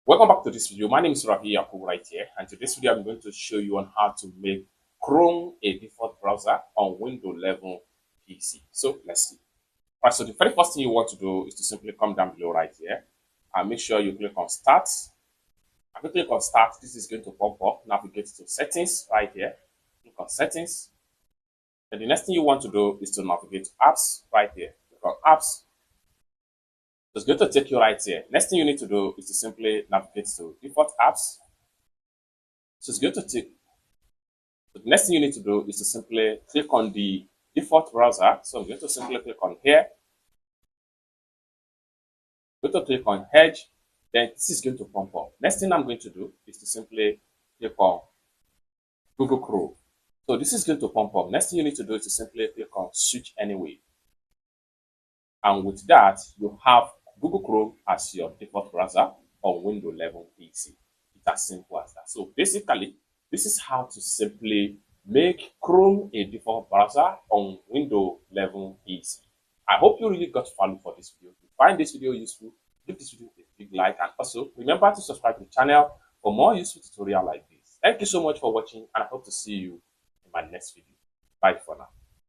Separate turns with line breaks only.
Welcome back to this video. My name is Ravi Yaku right here, and today's video I'm going to show you on how to make Chrome a default browser on Windows 11 PC. So let's see. Right, so the very first thing you want to do is to simply come down below right here and make sure you click on Start. After you click on Start, this is going to pop up. Navigate to Settings right here. Click on Settings. And the next thing you want to do is to navigate to Apps right here. Click on Apps. So it's going to take you right here. Next thing you need to do is to simply navigate to Default Apps. So it's going to take. So the next thing you need to do is to simply click on the default browser. So I'm going to simply click on here. I'm going to click on Edge. Then this is going to pop up. Next thing I'm going to do is to simply click on Google Chrome. So this is going to pop up. Next thing you need to do is to simply click on Switch Anyway. And with that, you have Google Chrome as your default browser on Windows 11 PC. It's as simple as that. So basically, this is how to simply make Chrome a default browser on Windows 11 PC. I hope you really got value for this video. If you find this video useful, give this video a big like, and also remember to subscribe to the channel for more useful tutorials like this. Thank you so much for watching, and I hope to see you in my next video. Bye for now.